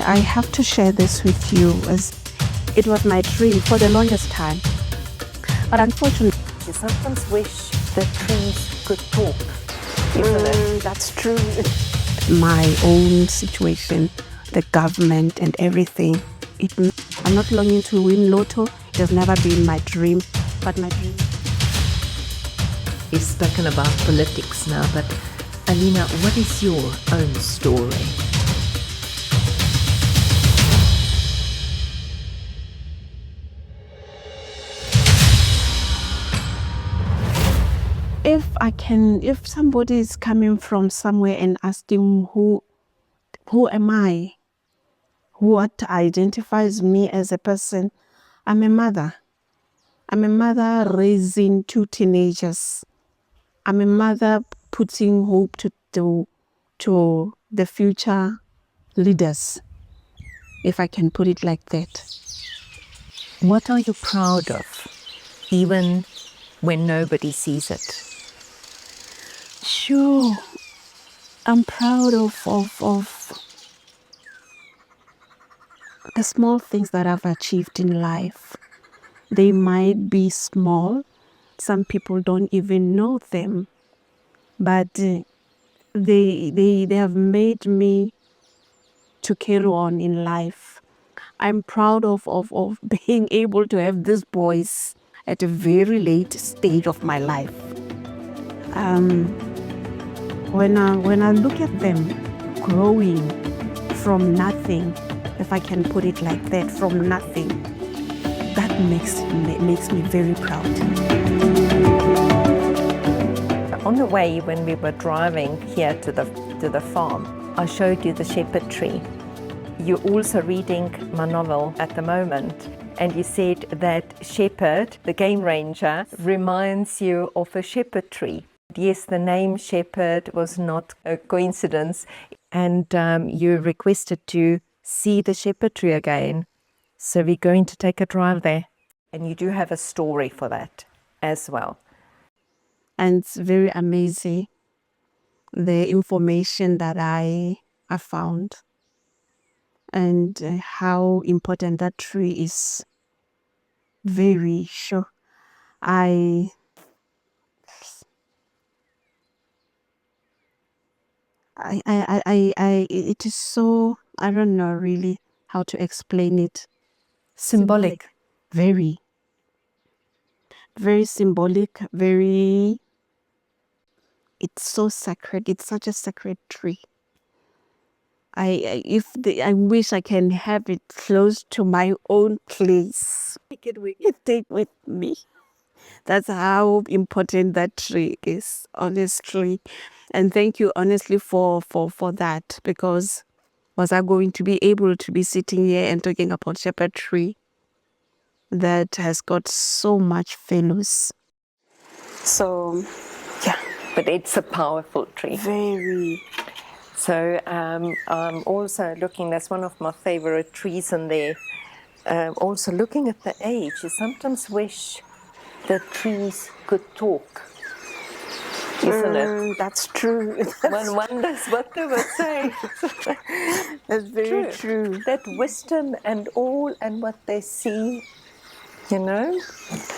I have to share this with you as it was my dream for the longest time. But unfortunately, You sometimes wish the trees could talk, isn't it? that's true. My own situation, the government and everything. I'm not longing to win lotto. It has never been my dream, but my dream. We've spoken about politics now, but Alinah, what is your own story? If somebody is coming from somewhere and asking who am I, what identifies me as a person, I'm a mother. I'm a mother raising 2 teenagers. I'm a mother putting hope to the future leaders, if I can put it like that. What are you proud of, even when nobody sees it? Sure, I'm proud of the small things that I've achieved in life. They might be small. Some people don't even know them, but they have made me to carry on in life. I'm proud of being able to have these boys at a very late stage of my life. When I look at them growing from nothing, if I can put it like that, from nothing, that makes me very proud. On the way, when we were driving here to the farm, I showed you the shepherd tree. You're also reading my novel at the moment, and you said that shepherd, the game ranger, reminds you of a shepherd tree. Yes, the name shepherd was not a coincidence, and you requested to see the shepherd tree again. So we're going to take a drive there, and you do have a story for that as well. And it's very amazing, the information that I found, and how important that tree is. Very sure. It is so, I don't know really how to explain it. Symbolic. Very, very symbolic, very, it's so sacred. It's such a sacred tree. I wish I can have it close to my own place. Take with me. That's how important that tree is, honestly. And thank you, honestly, for that, because was I going to be able to be sitting here and talking about shepherd tree that has got so much fellows? So, yeah. But it's a powerful tree. Very. So I'm also looking, that's one of my favorite trees in there. Also looking at the age, you sometimes wish the trees could talk, isn't it? That's true. One wonders what they would say. That's very true. That wisdom and all, and what they see, you know?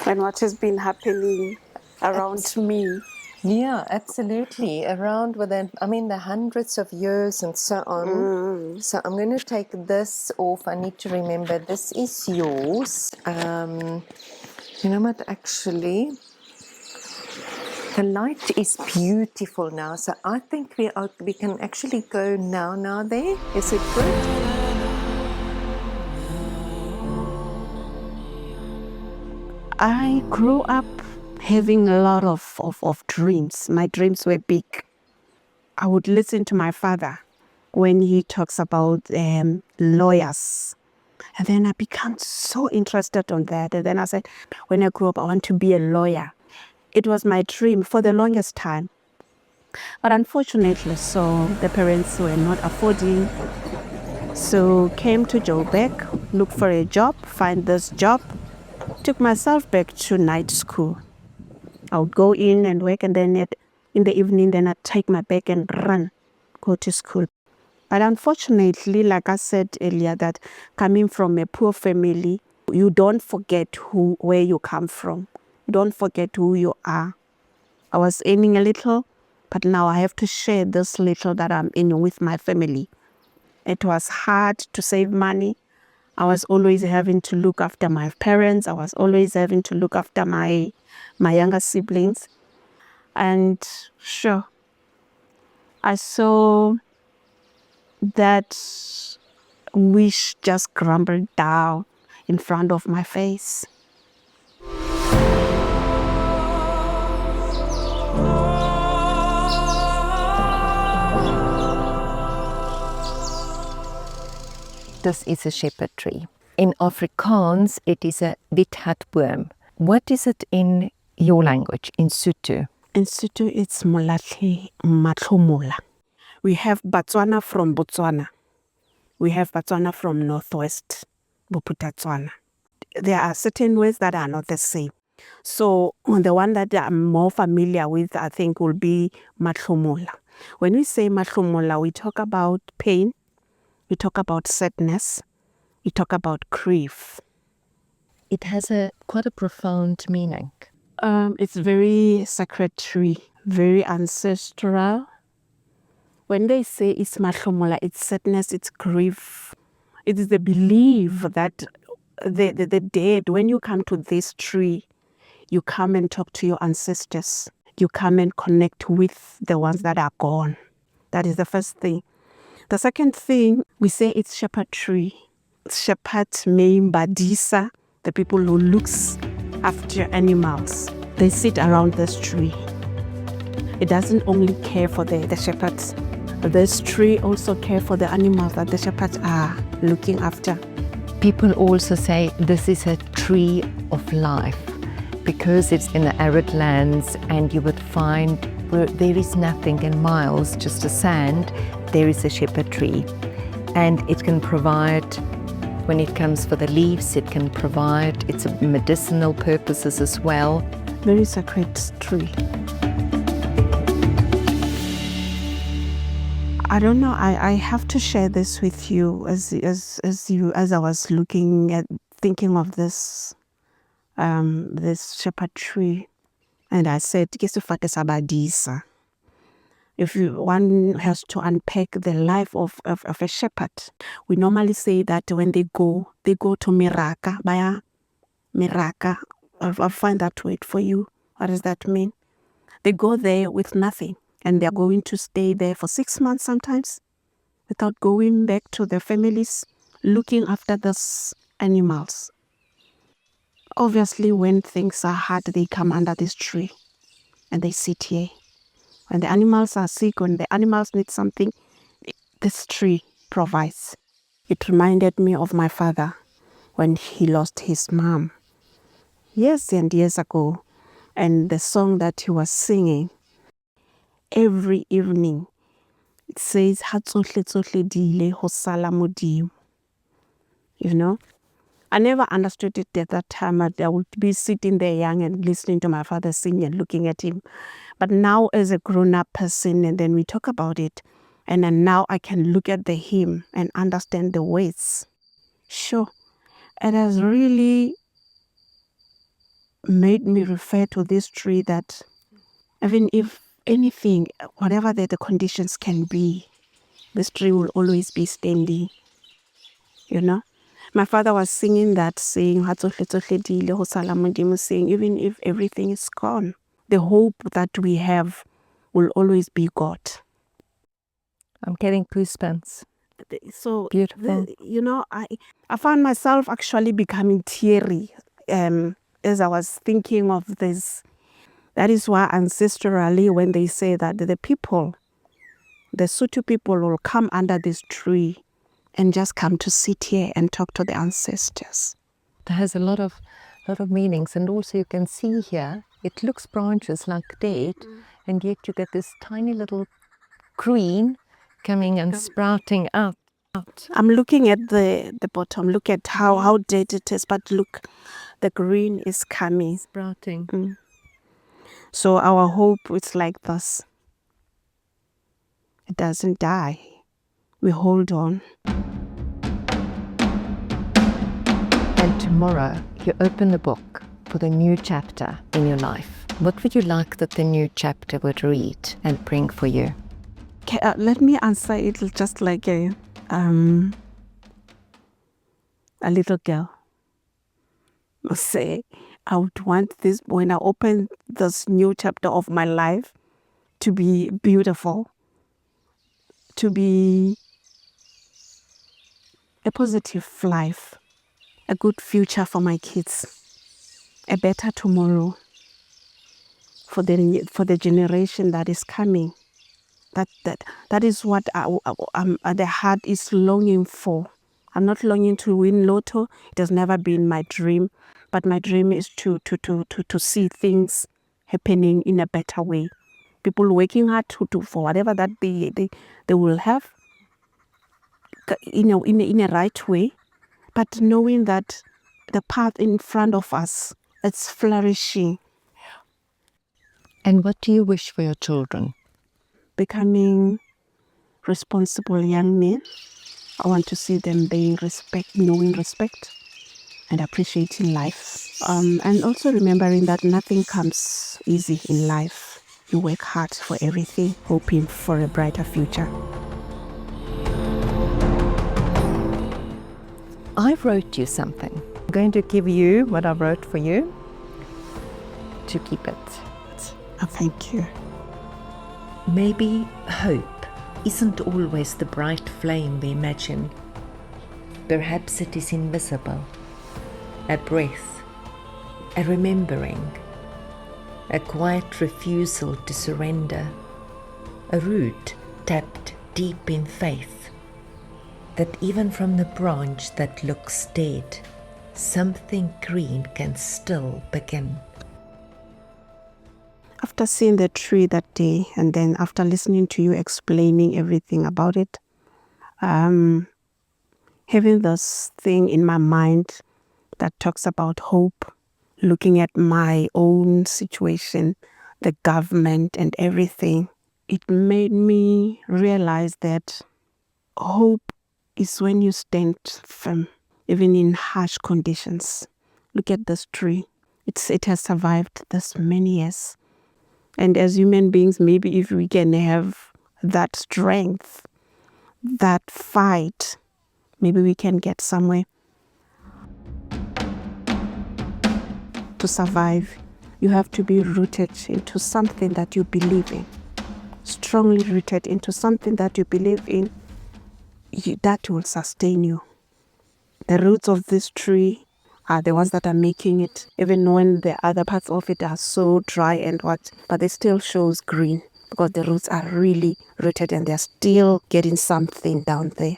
And what has been happening around me. Yeah, absolutely. Around within, the hundreds of years and so on. So I'm going to take this off. I need to remember this is yours. You know what, actually, the light is beautiful now. So I think we can actually go now there. Is it good? I grew up having a lot of dreams. My dreams were big. I would listen to my father when he talks about lawyers. And then I became so interested on that. And then I said, when I grew up, I want to be a lawyer. It was my dream for the longest time. But unfortunately, so the parents were not affording. So came to Joburg, looked for a job, find this job, took myself back to night school. I would go in and work, and then in the evening, then I'd take my bag and run, go to school. But unfortunately, like I said earlier, that coming from a poor family, you don't forget where you come from. You don't forget who you are. I was earning a little, but now I have to share this little that I'm in with my family. It was hard to save money. I was always having to look after my parents. I was always having to look after my younger siblings. And sure, I saw that wish just crumbled down in front of my face. This is a shepherd tree. In Afrikaans, it is a withatboom. What is it in your language, in Sotho? In Sotho, it's Molatlhe Matlhomola. We have Botswana from Botswana. We have Botswana from Northwest, Bophuthatswana. There are certain words that are not the same. So the one that I'm more familiar with, I think, will be Matlhomola. When we say Matlhomola, we talk about pain, we talk about sadness, we talk about grief. It has quite a profound meaning. It's very sacred tree, very ancestral. When they say it's Matlhomola, it's sadness, it's grief. It is the belief that the dead, when you come to this tree, you come and talk to your ancestors. You come and connect with the ones that are gone. That is the first thing. The second thing, we say it's shepherd tree. Shepherd mean badisa, the people who looks after animals. They sit around this tree. It doesn't only care for the shepherds. This tree also care for the animals that the shepherds are looking after. People also say this is a tree of life because it's in the arid lands, and you would find where there is nothing in miles, just a sand, there is a shepherd tree. And it can provide, when it comes for the leaves, it can provide, it's a medicinal purposes as well. Very sacred tree. I don't know. I have to share this with you as I was thinking of this shepherd tree, and I said, if one has to unpack the life of a shepherd, we normally say that when they go to Miraka, baya Miraka. I'll find that word for you. What does that mean? They go there with nothing, and they're going to stay there for 6 months sometimes without going back to their families, looking after these animals. Obviously, when things are hard, they come under this tree and they sit here. When the animals are sick, when the animals need something, this tree provides. It reminded me of my father when he lost his mom years and years ago, and the song that he was singing every evening, it says, "Ha tsohle tsohle di ile ho sala Modimo." You know, I never understood it at that time. I would be sitting there young and listening to my father sing and looking at him. But now as a grown-up person, and then we talk about it, and then now I can look at the hymn and understand the words. Sure, it has really made me refer to this tree, that even if anything, whatever the conditions can be, this tree will always be standing, you know. My father was singing that, saying, saying, even if everything is gone, the hope that we have will always be God. I'm getting goosebumps. So Beautiful. I found myself actually becoming teary as I was thinking of this. That is why ancestrally, when they say that the Sotho people will come under this tree and just come to sit here and talk to the ancestors. It has a lot of meanings, and also you can see here, it looks branches like dead, and yet you get this tiny little green coming and sprouting out. I'm looking at the bottom. Look at how dead it is, but look, the green is coming. Sprouting. So our hope is like this. It doesn't die. we hold on. And tomorrow, you open the book for the new chapter in your life. What would you like that the new chapter would read and bring for you? Let me answer it just like a little girl. I'll say, I would want this, when I open this new chapter of my life, to be beautiful, to be a positive life, a good future for my kids, a better tomorrow for the generation that is coming. That is what the heart is longing for. I'm not longing to win lotto. It has never been my dream, but my dream is to see things happening in a better way. People working hard for whatever that they will have in a right way, but knowing that the path in front of us, it's flourishing. And what do you wish for your children? Becoming responsible young men. I want to see them knowing respect and appreciating life. And also remembering that nothing comes easy in life. You work hard for everything, hoping for a brighter future. I wrote you something. I'm going to give you what I wrote for you to keep it. Oh, thank you. Maybe hope isn't always the bright flame we imagine. Perhaps it is invisible, a breath, a remembering, a quiet refusal to surrender, a root tapped deep in faith, that even from the branch that looks dead, something green can still begin. After seeing the tree that day, and then after listening to you explaining everything about it, having this thing in my mind that talks about hope, looking at my own situation, the government and everything, it made me realize that hope is when you stand firm, even in harsh conditions. Look at this tree. It has survived this many years. And as human beings, maybe if we can have that strength, that fight, maybe we can get somewhere. To survive, you have to be rooted into something that you believe in, strongly rooted into something that you believe in, that will sustain you. The roots of this tree are the ones that are making it, even when the other parts of it are so dry and what, but it still shows green because the roots are really rooted and they're still getting something down there.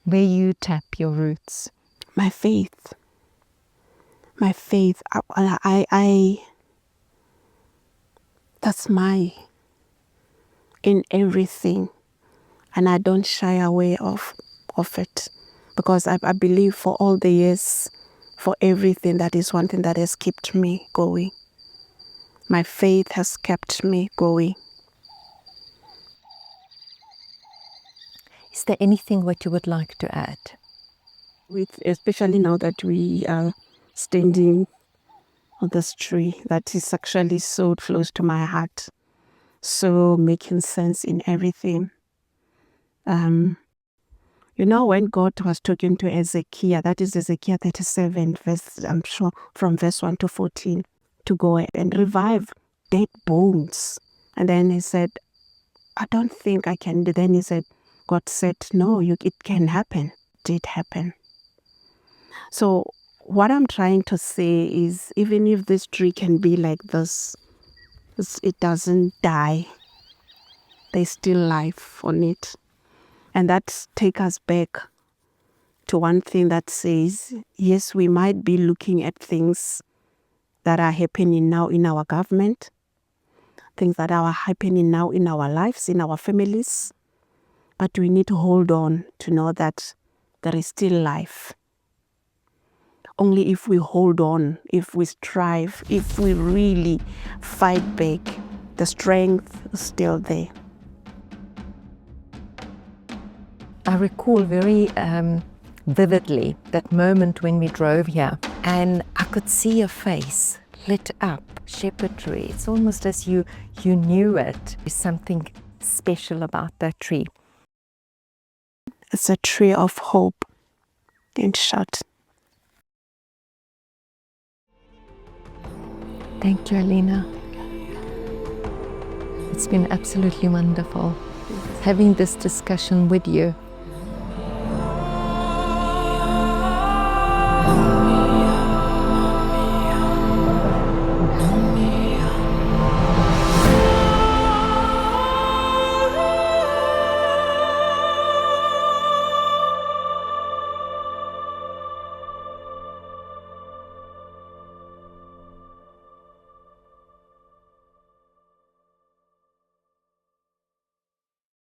Where you tap your roots. My faith. I that's in everything, and I don't shy away of it, because I believe for all the years, for everything, that is one thing that has kept me going. My faith has kept me going. Is there anything what you would like to add? Especially now that we are standing on this tree that is actually so close to my heart, so making sense in everything. When God was talking to Ezekiel, that is Ezekiel 37, I'm sure from verse 1 to 14, to go and revive dead bones. And then he said, I don't think I can. Then he said, God said, no, it can happen. It did happen. So what I'm trying to say is, even if this tree can be like this, it doesn't die. There's still life on it. And that takes us back to one thing that says, yes, we might be looking at things that are happening now in our government, things that are happening now in our lives, in our families, but we need to hold on to know that there is still life. Only if we hold on, if we strive, if we really fight back, the strength is still there. I recall very vividly that moment when we drove here, and I could see a face lit up, shepherd tree. It's almost as you knew it. There's something special about that tree. It's a tree of hope, in short. Thank you, Alinah. It's been absolutely wonderful having this discussion with you.